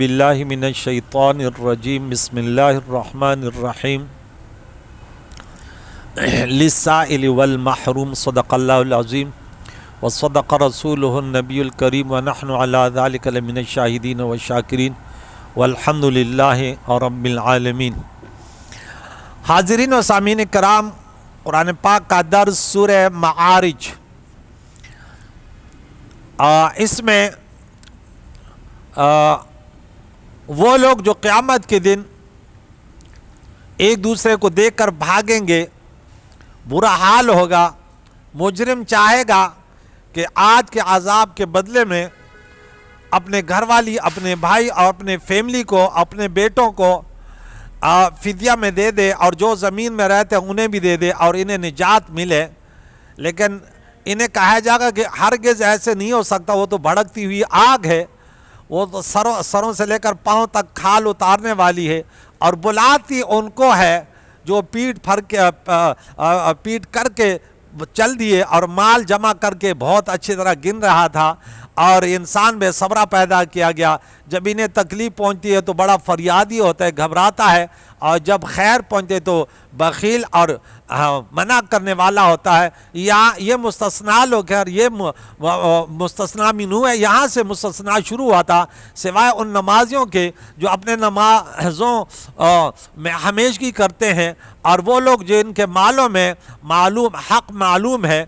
باللہ من الشیطان الرجیم بسم اللہ الرحمن الرحیم للسائل والمحروم صدق اللہ العظیم وصدق رسولہ النبی الکریم ونحن علی ذلک لمن الشاہدین والشاکرین والحمد للہ رب العالمین۔ حاضرین و سامعین کرام، قرآن پاک کا درس سورہ معارج، اس میں وہ لوگ جو قیامت کے دن ایک دوسرے کو دیکھ کر بھاگیں گے، برا حال ہوگا۔ مجرم چاہے گا کہ آج کے عذاب کے بدلے میں اپنے گھر والی، اپنے بھائی اور اپنے فیملی کو، اپنے بیٹوں کو فدیہ میں دے دے، اور جو زمین میں رہتے ہیں انہیں بھی دے دے اور انہیں نجات ملے، لیکن انہیں کہا جائے گا کہ ہرگز ایسے نہیں ہو سکتا، وہ تو بھڑکتی ہوئی آگ ہے، وہ تو سروں سے لے کر پاؤں تک کھال اتارنے والی ہے، اور بلاتی ان کو ہے جو پیٹ کر کے چل دیے اور مال جمع کر کے بہت اچھی طرح گن رہا تھا، اور انسان بے صبرا پیدا کیا گیا۔ جب انہیں تکلیف پہنچتی ہے تو بڑا فریادی ہوتا ہے، گھبراتا ہے، اور جب خیر پہنچے تو بخیل اور منع کرنے والا ہوتا ہے۔ یہ مستثنا لوگ ہیں، اور یہ مستثنا منہو ہے، یہاں سے مستثنا شروع ہوا تھا، سوائے ان نمازیوں کے جو اپنے نمازوں میں ہمیشگی کرتے ہیں، اور وہ لوگ جن کے مالوں میں حق معلوم ہے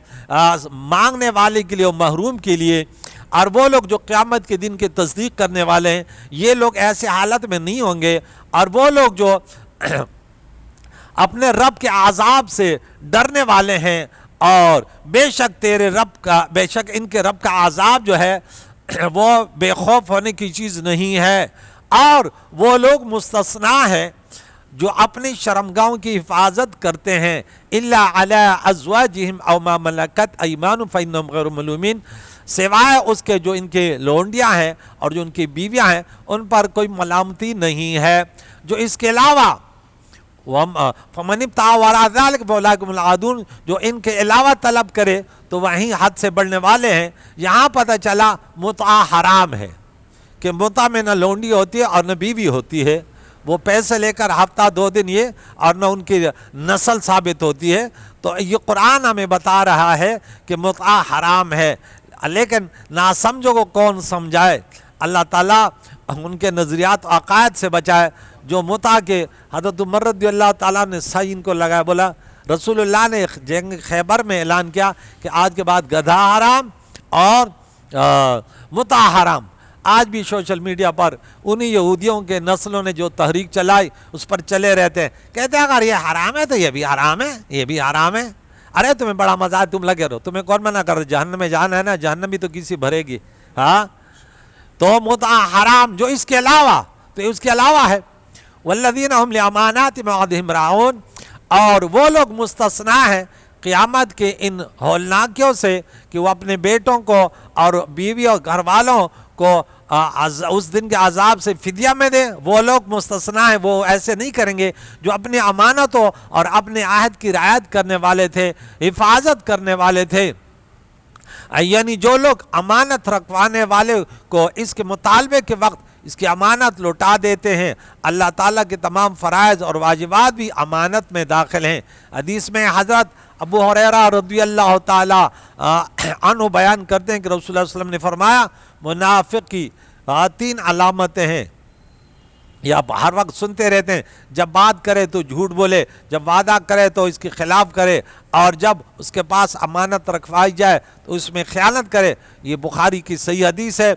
مانگنے والے کے لیے اور محروم کے لیے، اور وہ لوگ جو قیامت کے دن کی تصدیق کرنے والے ہیں، یہ لوگ ایسے حالت میں نہیں ہوں گے۔ اور وہ لوگ جو اپنے رب کے عذاب سے ڈرنے والے ہیں، اور بے شک ان کے رب کا عذاب جو ہے وہ بے خوف ہونے کی چیز نہیں ہے۔ اور وہ لوگ مستثنا ہیں جو اپنی شرمگاہوں کی حفاظت کرتے ہیں، الا علی ازواجہم او ما ملکت ایمانہم فانہم غیر ملومین، سوائے اس کے جو ان کے لونڈیاں ہیں اور جو ان کی بیویاں ہیں، ان پر کوئی ملامتی نہیں ہے۔ جو اس کے علاوہ فمن ابتغى وراء ذلك فاولئک هم العادون، جو ان کے علاوہ طلب کرے تو وہیں حد سے بڑھنے والے ہیں۔ یہاں پتہ چلا متعہ حرام ہے، کہ متعہ میں نہ لونڈی ہوتی ہے اور نہ بیوی ہوتی ہے، وہ پیسے لے کر ہفتہ 2 دن یہ، اور نہ ان کی نسل ثابت ہوتی ہے۔ تو یہ قرآن ہمیں بتا رہا ہے کہ متعہ حرام ہے، لیکن ناسمجھوں کو کون سمجھائے۔ اللہ تعالیٰ ان کے نظریات و عقائد سے بچائے۔ جو متعہ کے حضرت عمر رضی اللہ تعالیٰ نے صحیح ان کو لگایا، بولا رسول اللہ نے جنگ خیبر میں اعلان کیا کہ آج کے بعد گدھا حرام اور متعہ حرام۔ آج بھی سوشل میڈیا پر انہی یہودیوں کے نسلوں نے جو تحریک چلائی اس پر چلے رہتے ہیں، کہتے ہیں اگر یہ حرام ہے تو یہ بھی حرام ہے، یہ بھی حرام ہے۔ ارے تمہیں بڑا مزہ ہے، تم لگے رہو، تمہیں کون منع کر رہا؟ جہنم میں جانا ہے نا، جہنم بھی تو کسی بھرے گی۔ ہاں، تو متعہ حرام جو اس کے علاوہ، تو اس کے علاوہ ہے والذین هم لاماناتہم وعہدہم راعون، اور وہ لوگ مستثنا ہیں قیامت کے ان ہولناکیوں سے کہ وہ اپنے بیٹوں کو اور بیوی اور گھر والوں کو اس دن کے عذاب سے فدیہ میں دیں۔ وہ لوگ مستثنا ہیں، وہ ایسے نہیں کریں گے جو اپنی امانتوں اور اپنے عہد کی رعایت کرنے والے تھے، حفاظت کرنے والے تھے۔ یعنی جو لوگ امانت رکھوانے والے کو اس کے مطالبے کے وقت اس کی امانت لوٹا دیتے ہیں، اللہ تعالیٰ کے تمام فرائض اور واجبات بھی امانت میں داخل ہیں۔ حدیث میں حضرت ابو ہریرہ رضی اللہ تعالیٰ عنہ بیان کرتے ہیں کہ رسول اللہ صلی اللہ علیہ وسلم نے فرمایا، منافق کی 3 علامتیں ہیں، یہ آپ ہر وقت سنتے رہتے ہیں، جب بات کرے تو جھوٹ بولے، جب وعدہ کرے تو اس کے خلاف کرے، اور جب اس کے پاس امانت رکھوائی جائے تو اس میں خیانت کرے۔ یہ بخاری کی صحیح حدیث ہے۔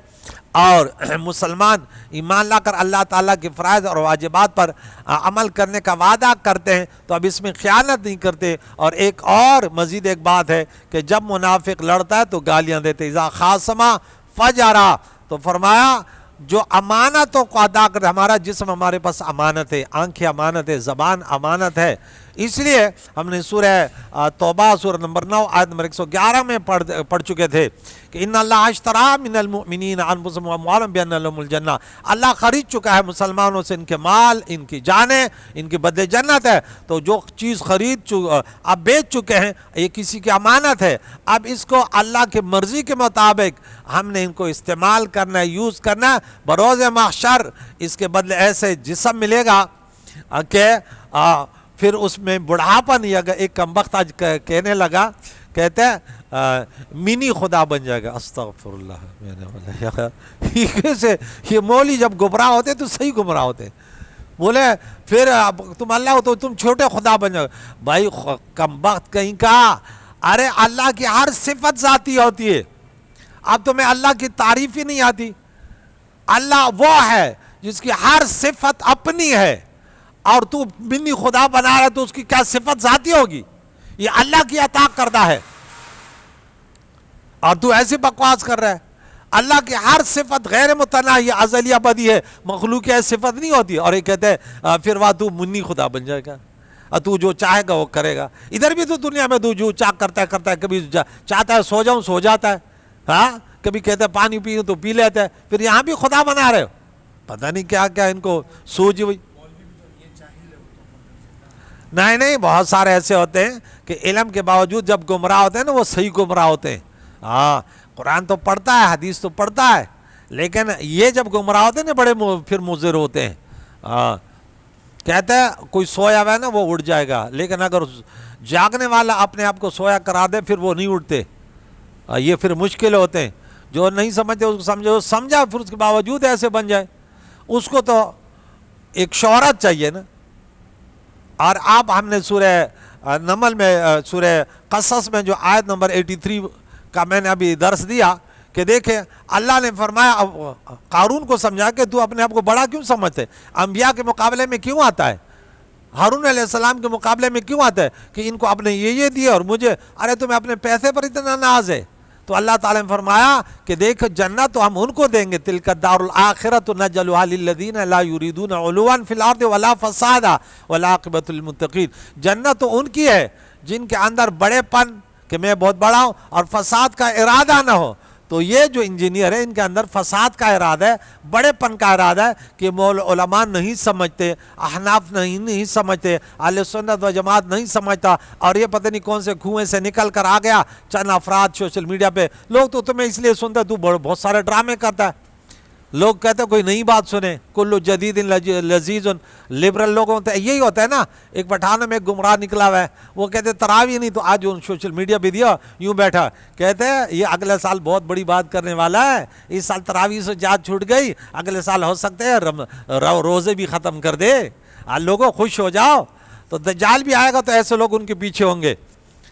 اور مسلمان ایمان لا کر اللہ تعالیٰ کے فرائض اور واجبات پر عمل کرنے کا وعدہ کرتے ہیں تو اب اس میں خیانت نہیں کرتے۔ اور ایک اور مزید ایک بات ہے کہ جب منافق لڑتا ہے تو گالیاں دیتے، اذا خاصما فجرا، تو فرمایا جو امانتوں کو ادا کرتے، ہمارا جسم ہمارے پاس امانت ہے، آنکھیں امانت ہے، زبان امانت ہے۔ اس لیے ہم نے سورہ توبہ سورہ نمبر 9 آیت نمبر 111 میں پڑھ چکے تھے کہ ان اللہ اشترى من المؤمنین انفسهم واموالهم بان لهم الجنہ، اللہ خرید چکا ہے مسلمانوں سے ان کے مال، ان کی جانیں، ان کے بدلے جنت ہے۔ تو جو چیز اب بیچ چکے ہیں، یہ کسی کی امانت ہے، اب اس کو اللہ کی مرضی کے مطابق ہم نے ان کو استعمال کرنا ہے، یوز کرنا ہے۔ بروز محشر اس کے بدلے ایسے جسم ملے گا کہ پھر اس میں بڑھاپا نہیں آگا۔ ایک کمبخت آج کہنے لگا، کہتے ہیں منی خدا بن جائے گا۔ استغفر اللہ، میں نے بولا یہ مولوی جب گمراہ ہوتے تو صحیح گمراہ ہوتے، بولے پھر تم اللہ ہو تو تم چھوٹے خدا بن جاؤ۔ بھائی کمبخت کہیں کا، ارے اللہ کی ہر صفت ذاتی ہوتی ہے، اب تمہیں اللہ کی تعریف ہی نہیں آتی۔ اللہ وہ ہے جس کی ہر صفت اپنی ہے، اور تو منی خدا بنا رہا ہے تو اس کی کیا صفت ذاتی ہوگی؟ یہ اللہ کی عطا کردہ ہے، اور تو ایسی بکواس کر رہا ہے۔ اللہ کی ہر صفت غیر متناہی ازلی ابدی ہے، مخلوق کی صفت نہیں ہوتی۔ اور یہ کہتے ہیں پھر وہ تو منی خدا بن جائے گا، اور تو جو چاہے گا وہ کرے گا۔ ادھر بھی تو دنیا میں تو جو چاہ کرتا ہے، کبھی چاہتا ہے سو جاؤں سو جاتا ہے، ہاں کبھی کہتا ہے پانی پیوں تو پی لیتا ہے، پھر یہاں بھی خدا بنا رہے ہو۔ پتہ نہیں کیا کیا ان کو سوجھ ہوئی۔ نہیں، بہت سارے ایسے ہوتے ہیں کہ علم کے باوجود جب گمراہ ہوتے ہیں نا، وہ صحیح گمراہ ہوتے ہیں۔ ہاں قرآن تو پڑھتا ہے، حدیث تو پڑھتا ہے، لیکن یہ جب گمراہ ہوتے ہیں نا بڑے پھر مضر ہوتے ہیں۔ ہاں کہتے ہیں کوئی سویا ہوا ہے نا وہ اڑ جائے گا، لیکن اگر جاگنے والا اپنے آپ کو سویا کرا دے پھر وہ نہیں اڑتے۔ یہ پھر مشکل ہوتے ہیں۔ جو نہیں سمجھتے اس کو سمجھو، سمجھا پھر اس کے باوجود ایسے بن جائے، اس کو تو ایک شہرت چاہیے نا۔ اور آپ ہم نے سورہ نمل میں، سورہ قصص میں جو آیت نمبر 83 کا میں نے ابھی درس دیا، کہ دیکھیں اللہ نے فرمایا قارون کو سمجھا کہ تو اپنے آپ کو بڑا کیوں سمجھتے، انبیاء کے مقابلے میں کیوں آتا ہے، ہارون علیہ السلام کے مقابلے میں کیوں آتا ہے کہ ان کو آپ نے یہ دیے اور مجھے، ارے تمہیں اپنے پیسے پر اتنا ناز ہے۔ تو اللہ تعالیٰ نے فرمایا کہ دیکھ جنت تو ہم ان کو دیں گے، تلک الدار الآخرۃ نجعلها للذین لا یریدون علوا فی الارض ولا فسادا والعاقبۃ للمتقین۔ جنت تو ان کی ہے جن کے اندر بڑے پن کہ میں بہت بڑا ہوں اور فساد کا ارادہ نہ ہو۔ تو یہ جو انجینئر ہے ان کے اندر فساد کا ارادہ ہے، بڑے پن کا ارادہ ہے کہ علماء نہیں سمجھتے، احناف نہیں سمجھتے، اہل سنت و جماعت نہیں سمجھتا، اور یہ پتہ نہیں کون سے کنویں سے نکل کر آ گیا چند افراد سوشل میڈیا پہ، لوگ تو تمہیں اس لیے سنتے تو بہت سارے ڈرامے کرتا ہے۔ لوگ کہتے ہیں کوئی نئی بات سنیں، کل جدید لذیذ، لبرل لوگوں تو یہی ہوتا ہے نا۔ ایک پٹھانوں میں ایک گمراہ نکلا ہوا ہے، وہ کہتے ہیں تراویح نہیں، تو آج سوشل میڈیا پہ دیا یوں بیٹھا، کہتے ہیں یہ اگلے سال بہت بڑی بات کرنے والا ہے، اس سال تراویح سے جات چھوٹ گئی، اگلے سال ہو سکتے ہیں روزے بھی ختم کر دے، لوگوں خوش ہو جاؤ۔ تو دجال بھی آئے گا تو ایسے لوگ ان کے پیچھے ہوں گے۔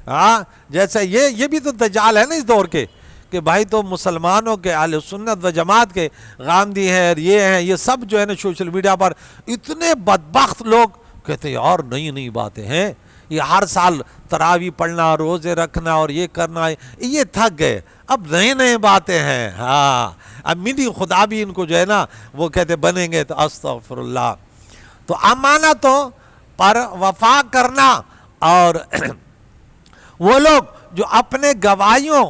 ہاں جیسے یہ بھی تو دجال ہے نا اس دور کے، کہ بھائی تو مسلمانوں کے، اہل سنت و جماعت کے غامدی ہیں، یہ ہیں، یہ سب جو ہے نا سوشل میڈیا پر اتنے بدبخت لوگ کہتے ہیں یار نئی باتیں ہیں، یہ ہر سال تراویح پڑھنا، روزے رکھنا اور یہ کرنا، یہ تھک گئے، اب نئے باتیں ہیں۔ ہاں اب منی خدا بھی ان کو جو ہے نا وہ کہتے بنیں گے۔ تو استغفر اللہ۔ تو امانتوں پر وفا کرنا، اور وہ لوگ جو اپنے گواہیوں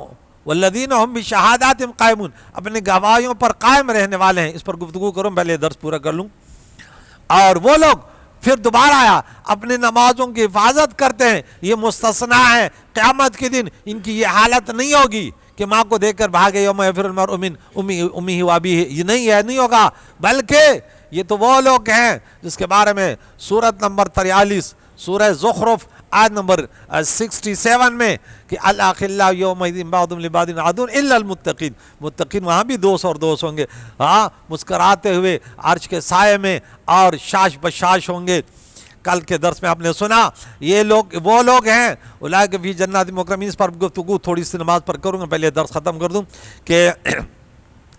والذین هم بشہاداتہم قائمون، اپنے گواہیوں پر قائم رہنے والے ہیں، اس پر گفتگو کروں، پہلے درس پورا کر لوں۔ اور وہ لوگ پھر دوبارہ آیا اپنے نمازوں کی حفاظت کرتے ہیں، یہ مستثنیٰ ہے، قیامت کے دن ان کی یہ حالت نہیں ہوگی کہ ماں کو دیکھ کر بھاگے، یوم یفر المرء من امہ وابیہ، یہ نہیں ہوگا، بلکہ یہ تو وہ لوگ ہیں جس کے بارے میں سورت نمبر 43 سورہ زخرف آیت نمبر 67 میں کہ الاخلاء یومئذ بعضهم لبعض عدو الا المتقین، متقین وہاں بھی دوست اور دوست ہوں گے، ہاں مسکراتے ہوئے عرش کے سائے میں اور شاش بشاش ہوں گے۔ کل کے درس میں آپ نے سنا یہ لوگ وہ لوگ ہیں اولئک فی جنات مکرمین، اس پر گفتگو تھوڑی سی نماز پر کروں گا، پہلے درس ختم کر دوں کہ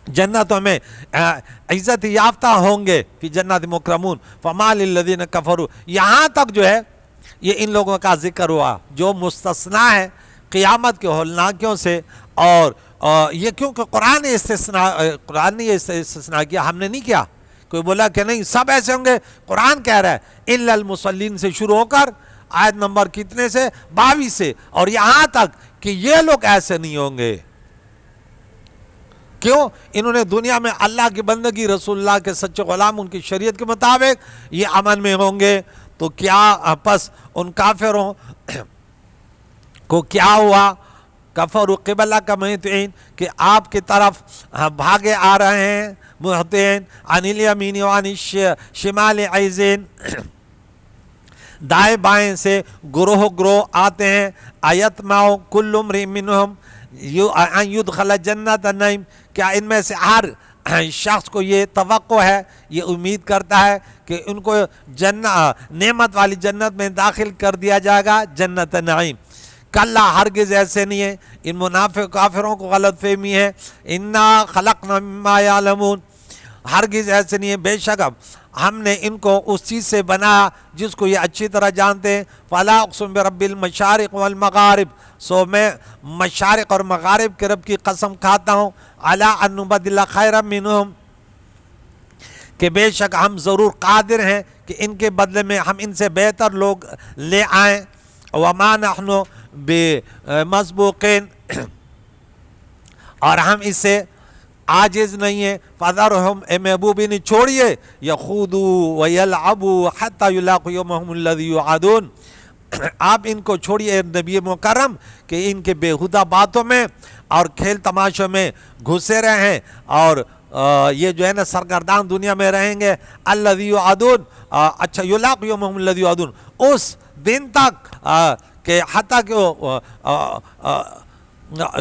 جنتوں میں عزت یافتہ ہوں گے، فی جنات مکرمون فما للذین کفروا، یہاں تک جو ہے یہ ان لوگوں کا ذکر ہوا جو مستثنیٰ ہے قیامت کے ہولناکیوں سے۔ اور یہ کیونکہ قرآن نے یہ استثناء کیا، ہم نے نہیں کیا۔ کوئی بولا کہ نہیں سب ایسے ہوں گے، قرآن کہہ رہا ہے الا المصلین سے شروع ہو کر آیت نمبر کتنے سے 22 سے، اور یہاں تک کہ یہ لوگ ایسے نہیں ہوں گے۔ کیوں؟ انہوں نے دنیا میں اللہ کی بندگی، رسول اللہ کے سچے غلام، ان کی شریعت کے مطابق یہ امن میں ہوں گے۔ تو کیا پس ان کافروں کو کیا ہوا؟ کفروا قبلک مہطعین، کہ آپ کی طرف بھاگے آ رہے ہیں، مہطعین عن الیمین وعن الشمال عزین، دائیں بائیں سے گروہ گروہ آتے ہیں۔ ایطمع کل امرئ منہم ان یدخل جنت النعیم، کیا ان میں سے ہر شخص کو یہ توقع ہے، یہ امید کرتا ہے کہ ان کو نعمت والی جنت میں داخل کر دیا جائے گا، جنت نعیم؟ کلا، ہرگز ایسے نہیں ہے۔ ان منافق کافروں کو غلط فہمی ہے، انا خلقنا مما یعلمون، ہرگز ایسے نہیں ہے، بے شک ہم نے ان کو اس چیز سے بنایا جس کو یہ اچھی طرح جانتے ہیں۔ فلا اقسم برب المشارق والمغارب، سو میں مشارق اور مغارب کے رب کی قسم کھاتا ہوں، علی ان نبدل خیرا منہم، کہ بے شک ہم ضرور قادر ہیں کہ ان کے بدلے میں ہم ان سے بہتر لوگ لے آئیں۔ وما نحن بمسبوقین، اور ہم اس سے عاجز نہیں ہیں۔ فذرہم، اے محبوب انہیں چھوڑیے، یخوضوا ویلعبوا حتی یلاقوا یومہم الذی یوعدون، آپ ان کو چھوڑیے نبی مکرم کہ ان کے بےہودہ باتوں میں اور کھیل تماشوں میں گھسے رہیں، اور یہ جو ہے نا سرگردان دنیا میں رہیں گے۔ الذی یوعدون، اچھا، یلاقوا یومہم الذی یوعدون، اس دن تک کہ حتیٰ کہ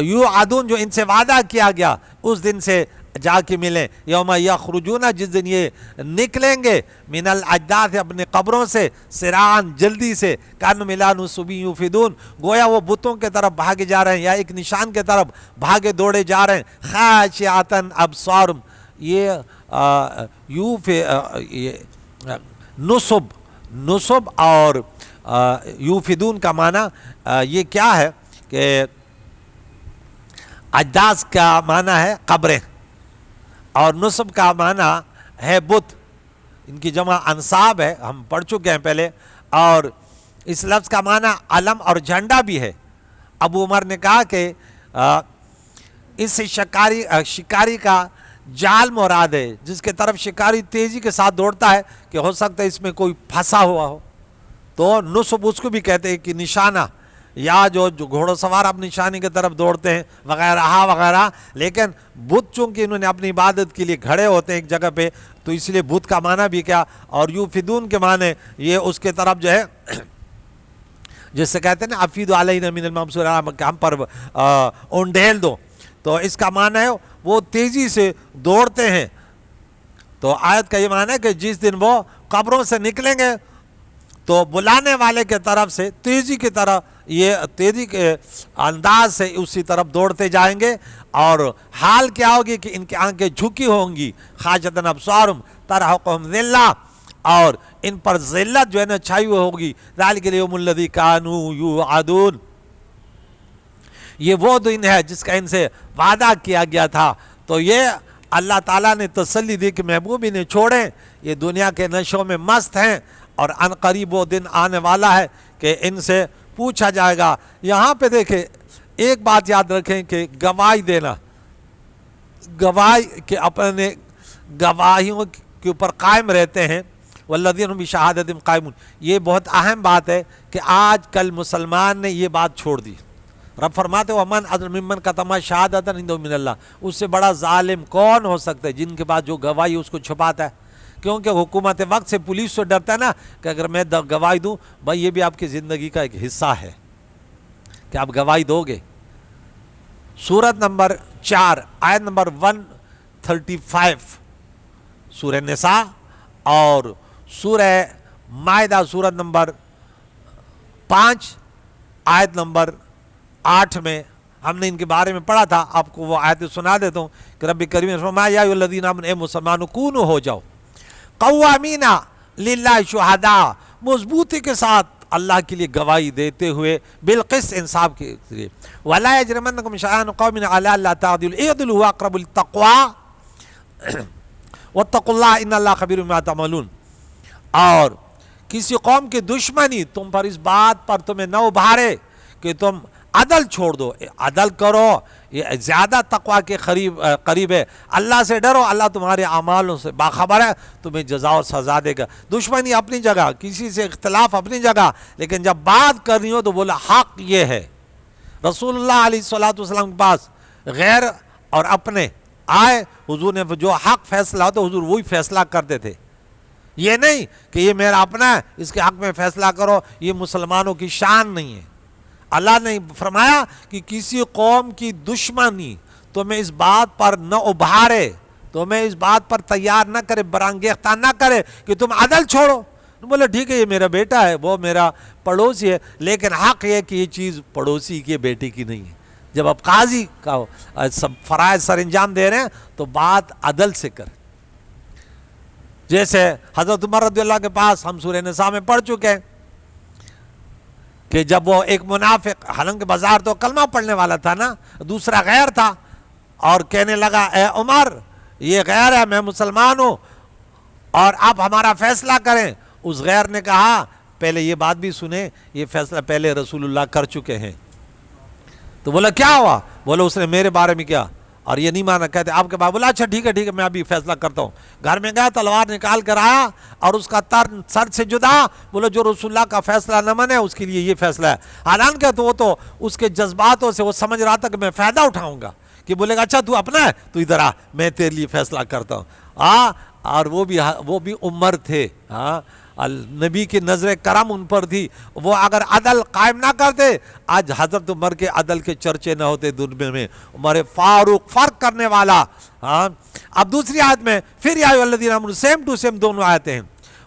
یوعدون، جو ان سے وعدہ کیا گیا، اس دن سے جا کے ملیں۔ یوم یخرجون، جس دن یہ نکلیں گے، من الاجداث، اپنے قبروں سے، سراعاً، جلدی سے، کانوا الی نصب یوفدون، گویا وہ بتوں کے طرف بھاگے جا رہے ہیں یا ایک نشان کے طرف بھاگے دوڑے جا رہے ہیں۔ خاشعۃ ابصارہم، یہ نصب اور یوفدون کا معنی یہ کیا ہے کہ اجداث کا معنی ہے قبریں، اور نصب کا معنی ہے بت، ان کی جمع انصاب ہے، ہم پڑھ چکے ہیں پہلے، اور اس لفظ کا معنی علم اور جھنڈا بھی ہے۔ ابو عمر نے کہا کہ اس سے شکاری کا جال مراد ہے، جس کے طرف شکاری تیزی کے ساتھ دوڑتا ہے کہ ہو سکتا ہے اس میں کوئی پھنسا ہوا ہو، تو نصب اس کو بھی کہتے ہیں کہ نشانہ، یا جو گھوڑا سوار اپنی نشانی کی طرف دوڑتے ہیں وغیرہ وغیرہ۔ لیکن بت چونکہ انہوں نے اپنی عبادت کے لیے کھڑے ہوتے ہیں ایک جگہ پہ، تو اس لیے بت کا معنی بھی کیا، اور یوفدون کے معنی یہ اس کے طرف جو ہے جس سے کہتے ہیں نا افید علینا من الممسور، کہ ہم پر اونڈھیل دو، تو اس کا معنی ہے وہ تیزی سے دوڑتے ہیں۔ تو آیت کا یہ معنی ہے کہ جس دن وہ قبروں سے نکلیں گے تو بلانے والے کے طرف سے تیزی کی طرح، یہ تیزی کے انداز سے اسی طرف دوڑتے جائیں گے، اور حال کیا ہوگی کہ ان کی آنکھیں جھکی ہوں گی۔ خاشعۃ ابصارہم ترہقہم ذلہ، اور ان پر ذلت جو ہے نا چھائی ہوئی ہوگی۔ ذالک الیوم الذی کانوا یوعدون، یہ وہ دن ہے جس کا ان سے وعدہ کیا گیا تھا۔ تو یہ اللہ تعالیٰ نے تسلی دی کہ محبوب انہیں چھوڑیں، یہ دنیا کے نشوں میں مست ہیں، اور ان قریب وہ دن آنے والا ہے کہ ان سے پوچھا جائے گا۔ یہاں پہ دیکھیں ایک بات یاد رکھیں کہ گواہی دینا، گواہی کہ اپنے گواہیوں کے اوپر قائم رہتے ہیں، والذین هم بشہادتہم قائمون، یہ بہت اہم بات ہے کہ آج کل مسلمان نے یہ بات چھوڑ دی۔ رب فرماتے ومن اظلم ممن کتم شہادۃ عندہ من اللہ، اس سے بڑا ظالم کون ہو سکتا ہے جن کے پاس جو گواہی اس کو چھپاتا ہے؟ کیونکہ حکومت وقت سے پولیس سے ڈرتا ہے نا کہ اگر میں گواہی دوں، بھائی یہ بھی آپ کی زندگی کا ایک حصہ ہے کہ آپ گواہی دو گے۔ سورت نمبر 4 آیت نمبر 135 سورہ نساء، اور سورہ مائدہ سورت نمبر 5 آیت نمبر 8 میں ہم نے ان کے بارے میں پڑھا تھا۔ آپ کو وہ آیت سنا دیتا ہوں کہ رب کریم نے فرمایا یا ایھا الذین آمنوا، اے مسلمانوں، کونوا، ہو جاؤ، قوامین للہ شہداء، مضبوطی کے ساتھ اللہ کے لیے گواہی دیتے ہوئے، بالقسط، انصاف کے لیے، ولا یجرمنکم شنآن قوم علی الا تعدلوا اعدلوا هو اقرب للتقوی واتقوا اللہ ان اللہ خبیر بما تعملون، اور کسی قوم کی دشمنی تم پر اس بات پر تمہیں نہ ابھارے کہ تم عدل چھوڑ دو، عدل کرو، یہ زیادہ تقوی کے قریب ہے۔ اللہ سے ڈرو، اللہ تمہارے اعمالوں سے باخبر ہے، تمہیں جزا اور سزا دے گا۔ دشمنی اپنی جگہ، کسی سے اختلاف اپنی جگہ، لیکن جب بات کرنی ہو تو بولا حق یہ ہے۔ رسول اللہ علیہ السلام کے پاس غیر اور اپنے آئے، حضور نے جو حق فیصلہ ہوتا حضور وہی فیصلہ کرتے تھے۔ یہ نہیں کہ یہ میرا اپنا ہے، اس کے حق میں فیصلہ کرو، یہ مسلمانوں کی شان نہیں ہے۔ اللہ نے فرمایا کہ کسی قوم کی دشمنی تمہیں اس بات پر نہ ابھارے، تمہیں اس بات پر تیار نہ کرے، برانگیختہ نہ کرے کہ تم عدل چھوڑو۔ بولے ٹھیک ہے، یہ میرا بیٹا ہے، وہ میرا پڑوسی ہے، لیکن حق یہ کہ یہ چیز پڑوسی کے بیٹے کی نہیں ہے۔ جب آپ قاضی کا فرائض سر انجام دے رہے ہیں تو بات عدل سے کر۔ جیسے حضرت عمر رضی اللہ کے پاس ہم سورہ نساء میں پڑھ چکے ہیں کہ جب وہ ایک منافق، حالانکہ بازار تو کلمہ پڑھنے والا تھا نا، دوسرا غیر تھا، اور کہنے لگا اے عمر یہ غیر ہے، میں مسلمان ہوں، اور آپ ہمارا فیصلہ کریں۔ اس غیر نے کہا پہلے یہ بات بھی سنیں، یہ فیصلہ پہلے رسول اللہ کر چکے ہیں۔ تو بولا کیا ہوا؟ بولا اس نے میرے بارے میں کیا، اور یہ نہیں مانا، کہتے آپ کے بعد۔ بولا اچھا ٹھیک ہے میں ابھی فیصلہ کرتا ہوں۔ گھر میں گیا، تلوار نکال کر آیا اور اس کا تر سر سے جدا، بولا جو رسول اللہ کا فیصلہ نہ مانے اس کے لیے یہ فیصلہ ہے۔ حالانکہ تو وہ تو اس کے جذباتوں سے وہ سمجھ رہا تھا کہ میں فائدہ اٹھاؤں گا، کہ بولے گا اچھا تو اپنا ہے تو ادھر آ، میں تیرے لیے فیصلہ کرتا ہوں۔ اور وہ بھی عمر تھے، نبی کی نظر کرم ان پر تھی، وہ اگر عدل قائم نہ کرتے آج حضرت عمر کے عدل کے چرچے نہ ہوتے دنیا میں۔ عمر فاروق فرق کرنے والا۔ اب دوسری آیت میں پھر یا ایھا الذین آمنوا، سیم ٹو سیم دونوں آیتیں ہیں،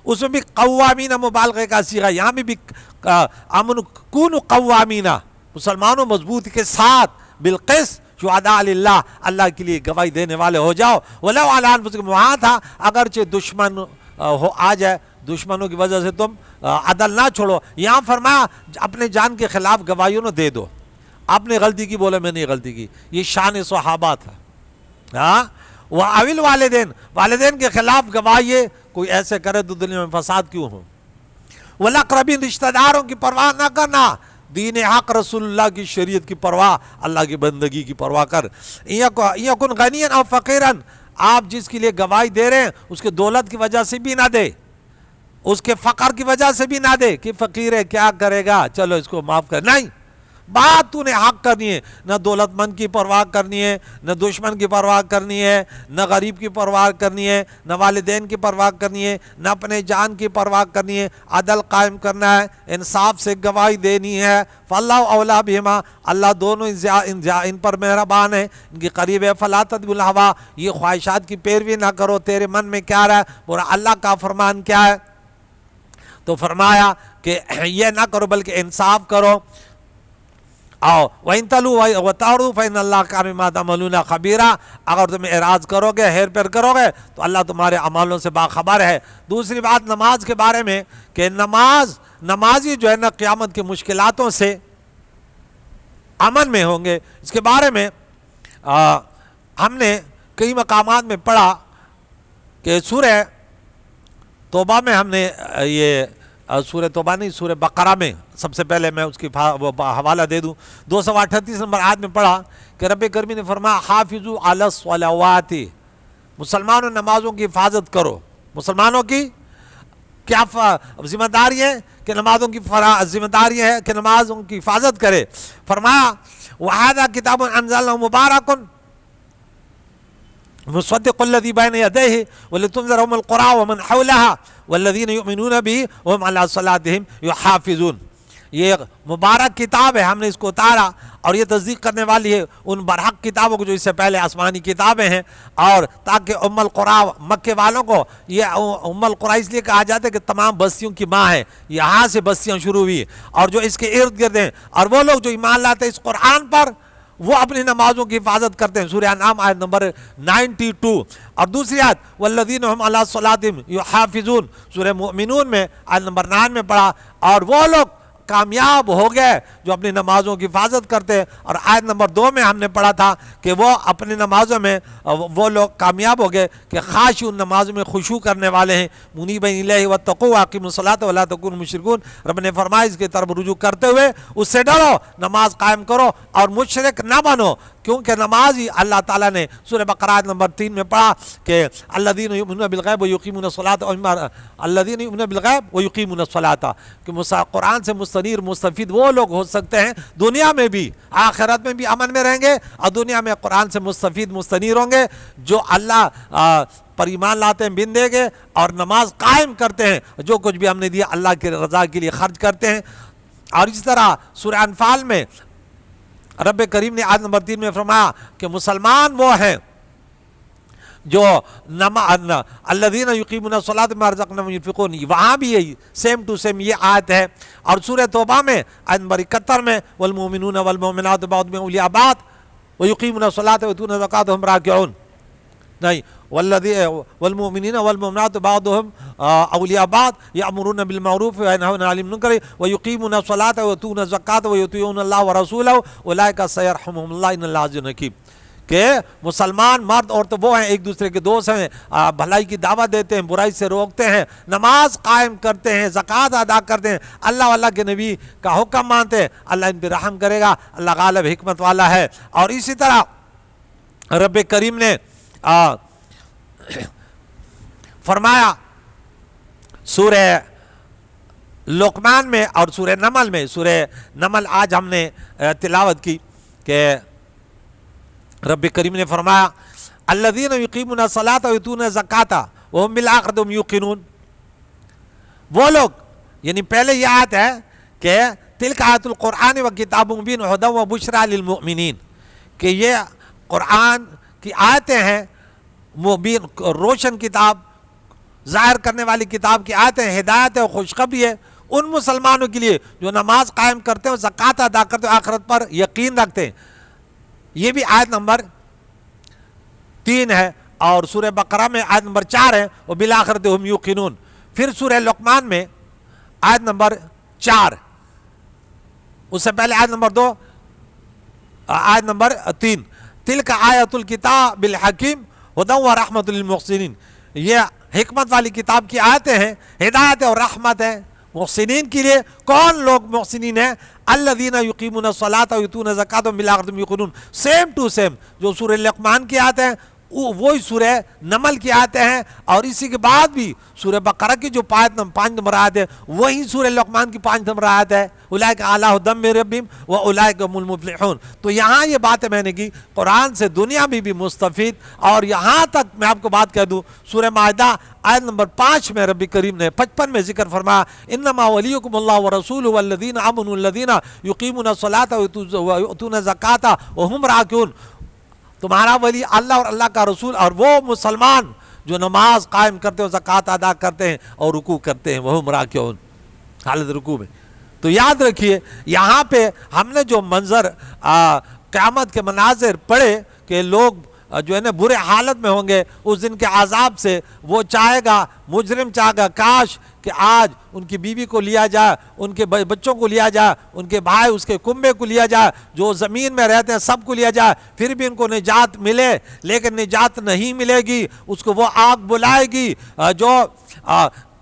اس میں بھی قوامین مبالغے کا صیغہ، یہاں بھی امن کونوا قوامین، مسلمانوں مضبوطی کے ساتھ، بالقسط شہداء للہ، اللہ کے لیے گواہی دینے والے ہو جاؤ۔ ولو علی انفسکم، وہاں تھا اگرچہ دشمن آ جائے، دشمنوں کی وجہ سے تم عدل نہ چھوڑو۔ یہاں فرمایا اپنے جان کے خلاف گواہیوں نہ دے دو، آپ نے غلطی کی، بولے میں نے غلطی کی، یہ شان صحابہ تھا۔ وَأَوِلْ والدین، والدین کے خلاف گواہی کوئی ایسے کرے تو دنیا میں فساد کیوں ہو۔ وَالْأَقْرَبِينَ، رشتہ داروں کی پرواہ نہ کرنا، دین حق رسول اللہ کی شریعت کی پرواہ، اللہ کی بندگی کی پرواہ کر۔ یکن غنیًا او فقیرًا، آپ جس کے لیے گواہی دے رہے ہیں اس کے دولت کی وجہ سے بھی نہ دے، اس کے فقر کی وجہ سے بھی نہ دے کہ فقیر ہے کیا کرے گا چلو اس کو معاف کر، نہیں، بات تو نے حق کرنی ہے، نہ دولت مند کی پرواہ کرنی ہے، نہ دشمن کی پرواہ کرنی ہے، نہ غریب کی پرواہ کرنی ہے، نہ والدین کی پرواہ کرنی ہے، نہ اپنے جان کی پرواہ کرنی ہے، عدل قائم کرنا ہے، انصاف سے گواہی دینی ہے۔ فاللہ اولیٰ بہما، اللہ دونوں ان پر مہربان ہے، ان کی قریب ہے۔ فلا تتبعوا الہویٰ، یہ خواہشات کی پیروی نہ کرو، تیرے من میں کیا رہا ہے اور اللہ کا فرمان کیا ہے، تو فرمایا کہ یہ نہ کرو بلکہ انصاف کرو۔ وَإِن تَلُوا وَتَعْرُضُوا فَإِنَّ اللَّهَ كَانَ بِمَا تَعْمَلُونَ خَبِيرًا، اگر تم اعراض کرو گے، ہیر پھیر کرو گے تو اللہ تمہارے اعمالوں سے باخبر ہے۔ دوسری بات نماز کے بارے میں کہ نمازی جو ہے نا قیامت کی مشکلاتوں سے امن میں ہوں گے۔ اس کے بارے میں ہم نے کئی مقامات میں پڑھا کہ سورہ توبہ میں ہم نے یہ سورہ توبہ نہیں، سورہ بقرہ میں سب سے پہلے میں اس کی حوالہ دے دوں، 238 نمبر آیت میں پڑھا کہ رب کریم نے فرمایا حافظوا علی الصلوات، مسلمانوں نمازوں کی حفاظت کرو۔ مسلمانوں کی کیا ذمہ داری ہے کہ نمازوں کی ذمہ داری ہے کہ نمازوں کی حفاظت کرے۔ فرمایا وَهَذَا كِتَابٌ أَنزَلْنَاهُ مُبَارَكٌ مصدق الذی بین یدیہ ولتنذر ام القری ومن حولها والذین یؤمنون به وهم علی صلاتهم یحافظون، یہ مبارک کتاب ہے، ہم نے اس کو اتارا اور یہ تصدیق کرنے والی ہے ان برحق کتابوں کو جو اس سے پہلے آسمانی کتابیں ہیں، اور تاکہ ام القری مکے والوں کو، یہ ام القری اس لیے کہا جاتا ہے کہ تمام بستیوں کی ماں ہے، یہاں سے بستیاں شروع ہوئی اور جو اس کے ارد گرد ہیں، اور وہ لوگ جو ایمان لاتے ہیں اس قرآن پر وہ اپنی نمازوں کی حفاظت کرتے ہیں۔ سورہ انعام آیت نمبر 92، اور دوسری آیت والذین هم علی صلاتهم یحافظون، سورہ مومنون میں آیت نمبر 9 میں پڑھا، اور وہ لوگ کامیاب ہو گئے جو اپنی نمازوں کی حفاظت کرتے ہیں۔ اور آیت نمبر 2 میں ہم نے پڑھا تھا کہ وہ اپنی نمازوں میں وہ لوگ کامیاب ہو گئے کہ خاشعون نمازوں میں خشوع کرنے والے ہیں، منیبین الیہ واتقوا واقیموا الصلاۃ ولا تکونوا مشرکون۔ رب نے فرمایا اس کی طرف رجوع کرتے ہوئے اس سے ڈرو، نماز قائم کرو اور مشرک نہ بنو، کیونکہ نماز ہی اللہ تعالیٰ نے سورہ بقرہ آیت نمبر 3 میں پڑھا کہ الذین یؤمنون بالغیب ویقیمون الصلاۃ، الذین یؤمنون بالغیب ویقیمون الصلاۃ، کہ قرآن سے مستنیر مستفید وہ لوگ ہو سکتے ہیں دنیا میں بھی، آخرت میں بھی امن میں رہیں گے، اور دنیا میں قرآن سے مستفید مستنیر ہوں گے جو اللہ پر ایمان لاتے ہیں، بن دے گے اور نماز قائم کرتے ہیں، جو کچھ بھی ہم نے دیا اللہ کی رضا کے لیے خرچ کرتے ہیں۔ اور اس طرح سورہ انفال میں رب کریم نے آیت نمبر 3 میں فرمایا کہ مسلمان وہ ہیں جو الذین یقیمون الصلاۃ ومما رزقناہم ینفقون، وہاں بھی یہی سیم ٹو سیم یہ آیت ہے۔ اور سورہ توبہ میں آیت نمبر 71 میں والمؤمنون والمؤمنات بعضهم اولیاء بعض ویقیمون الصلاۃ ویؤتون الزکاۃ وهم راکعون، نہیں والمؤمنین والمؤمنات بعضهم اولیاء بعض یأمرون بالمعروف وینہون عن المنکر ویقیمون الصلاۃ ویؤتون الزکاۃ ویطیعون اللہ ورسولہ اولئک سیرحمهم اللہ ان اللہ عزیز حکیم، کہ مسلمان مرد عورت وہ ہیں ایک دوسرے کے دوست ہیں، بھلائی کی دعوت دیتے ہیں، برائی سے روکتے ہیں، نماز قائم کرتے ہیں، زکوٰۃ ادا کرتے ہیں، اللہ کے نبی کا حکم مانتے ہیں، اللہ ان پہ رحم کرے گا، اللہ غالب حکمت والا ہے۔ اور اسی طرح رب کریم نے فرمایا سورہ لقمان میں اور سورہ نمل میں، سورہ نمل آج ہم نے تلاوت کی کہ رب کریم نے فرمایا الذین یقیمون الصلاۃ ویؤتون الزکاۃ وہم بالآخرۃ هم یوقنون، وہ لوگ، یعنی پہلے یہ آیت ہے کہ تلک آیت القرآن و کتاب مبین ہدی و بشریٰ للمؤمنین، کہ یہ قرآن کی آیتیں ہیں، مبین روشن کتاب، ظاہر کرنے والی کتاب کی آیتیں، ہدایت ہے اور خوشخبری ہے ان مسلمانوں کے لیے جو نماز قائم کرتے ہیں، زکوٰۃ ادا کرتے ہیں، آخرت پر یقین رکھتے ہیں۔ یہ بھی آیت نمبر 3 ہے، اور سورہ بقرہ میں آیت نمبر 4 ہے وبالآخرۃ هم یوقنون۔ پھر سورہ لقمان میں آیت نمبر 4، اس سے پہلے آیت نمبر 2، آیت نمبر 3، تلک آیت الکتاب الحکیم ہدی و رحمۃ للمحسنین، یہ حکمت والی کتاب کی آیتیں ہیں، ہدایت اور رحمت ہے محسنین کے لیے۔ کون لوگ محسنین ہیں؟ الذین یقیمون الصلاۃ ویؤتون الزکاۃ وہم بالآخرۃ هم یوقنون، سیم ٹو سیم جو سورہ لقمان کی آیتیں ہیں وہی سورہ نمل کی آیتیں ہیں، اور اسی کے بعد بھی سورہ بقرہ کی جو 5 نمبر آیت ہے وہی سورہ لقمان کی 5 نمبر آیت ہے، اولئک علی ھدی من ربہم واولئک هم المفلحون۔ تو یہاں یہ باتیں میں نے کی قرآن سے دنیا میں بھی مستفید، اور یہاں تک میں آپ کو بات کہہ دوں سورہ مائدہ آیت نمبر 5 میں رب کریم نے 55 میں ذکر فرمایا انما ولیکم اللہ ورسولہ والذین آمنوا الذین یقیمون الصلاۃ ویؤتون الزکاۃ وہم راکعون، تمہارا ولی اللہ اور اللہ کا رسول اور وہ مسلمان جو نماز قائم کرتے ہیں، زکوٰۃ ادا کرتے ہیں اور رکوع کرتے ہیں، وہم راکعون، حالت رکوع میں۔ تو یاد رکھیے یہاں پہ ہم نے جو منظر قیامت کے مناظر پڑھے کہ لوگ جو ہے نا برے حالت میں ہوں گے اس دن کے عذاب سے، وہ چاہے گا، مجرم چاہے گا کاش کہ آج ان کی بیوی کو لیا جائے، ان کے بچوں کو لیا جائے، ان کے بھائی اس کے کنبے کو لیا جائے، جو زمین میں رہتے ہیں سب کو لیا جائے، پھر بھی ان کو نجات ملے، لیکن نجات نہیں ملے گی، اس کو وہ آگ بلائے گی جو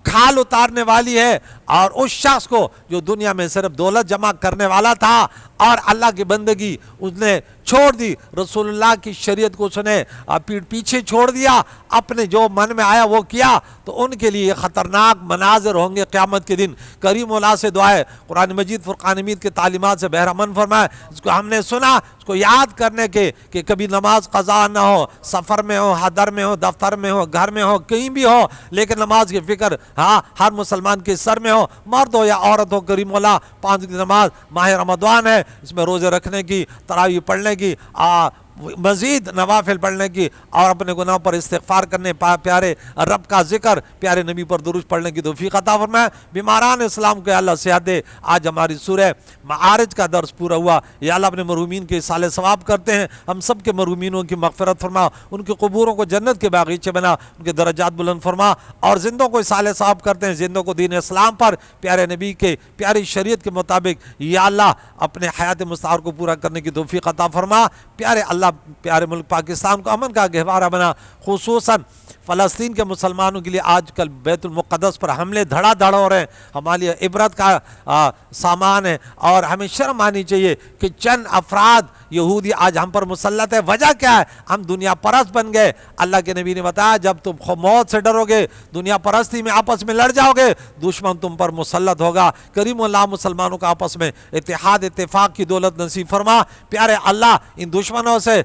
کھال اتارنے والی ہے، اور اس شخص کو جو دنیا میں صرف دولت جمع کرنے والا تھا اور اللہ کی بندگی اس نے چھوڑ دی، رسول اللہ کی شریعت کو اس نے پیٹھ پیچھے چھوڑ دیا، اپنے جو من میں آیا وہ کیا، تو ان کے لیے خطرناک مناظر ہوں گے قیامت کے دن۔ کریم مولا سے دعا ہے قرآن مجید فرقان حمید کے تعلیمات سے بہرمند فرمائے، اس کو ہم نے سنا، اس کو یاد کرنے کے کہ کبھی نماز قضا نہ ہو، سفر میں ہو، حضر میں ہو، دفتر میں ہو، گھر میں ہو، کہیں بھی ہو، لیکن نماز کی فکر ہر مسلمان کے سر میں ہو، مرد ہو یا عورت ہو۔ کریم مولا 5 کی نماز ماہ رمضان ہے، اس میں روزے رکھنے کی، تراویح پڑھنے کی، مزید نوافل پڑھنے کی اور اپنے گناہوں پر استغفار کرنے، پیارے رب کا ذکر، پیارے نبی پر درود پڑھنے کی توفیق عطا فرمائے۔ بیماران اسلام کو اللہ صحت دے۔ آج ہماری سورہ معارج کا درس پورا ہوا، یا اللہ اپنے مرحومین کے اصالہ ثواب کرتے ہیں، ہم سب کے مرحومینوں کی مغفرت فرما، ان کی قبوروں کو جنت کے باغیچے بنا، ان کے درجات بلند فرما، اور زندوں کو اصالہ ثواب کرتے ہیں، زندوں کو دین اسلام پر پیارے نبی کے پیاری شریعت کے مطابق یا اللہ اپنے حیات مستعار کو پورا کرنے کی توفیق عطا فرما۔ پیارے اللہ، پیارے ملک پاکستان کو امن کا گہوارہ بنا، خصوصاً فلسطین کے مسلمانوں کے لیے آج کل بیت المقدس پر حملے دھڑا دھڑ ہو رہے ہیں، ہمارے لیے عبرت کا سامان ہے، اور ہمیں شرم آنی چاہیے کہ چند افراد یہودی آج ہم پر مسلط ہے۔ وجہ کیا ہے؟ ہم دنیا پرست بن گئے۔ اللہ کے نبی نے بتایا جب تم موت سے ڈرو گے، دنیا پرستی میں آپس میں لڑ جاؤ گے، دشمن تم پر مسلط ہوگا۔ کریم اللہ مسلمانوں کا آپس میں اتحاد اتفاق کی دولت نصیب فرما۔ پیارے اللہ ان دشمنوں سے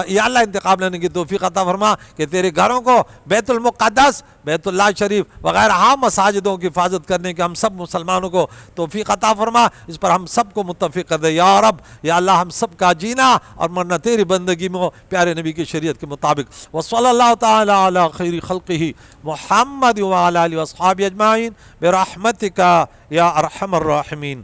یا اللہ انتقام لینے کی توفیق عطا فرما کہ تیرے گھروں کو، بیت المقدس، بیت اللہ شریف وغیرہ عام مساجدوں کی حفاظت کرنے کے ہم سب مسلمانوں کو توفیق عطا فرما۔ اس پر ہم سب کو متفق کر دے یا رب۔ یا اللہ ہم سب کا جینا اور مرنا تیری بندگی میں ہو، پیارے نبی کی شریعت کے مطابق۔ وصلی اللہ تعالی علی خیر خلقہ محمد وعلی آلہ واصحابہ اجمعین برحمتک یا ارحم الراحمین۔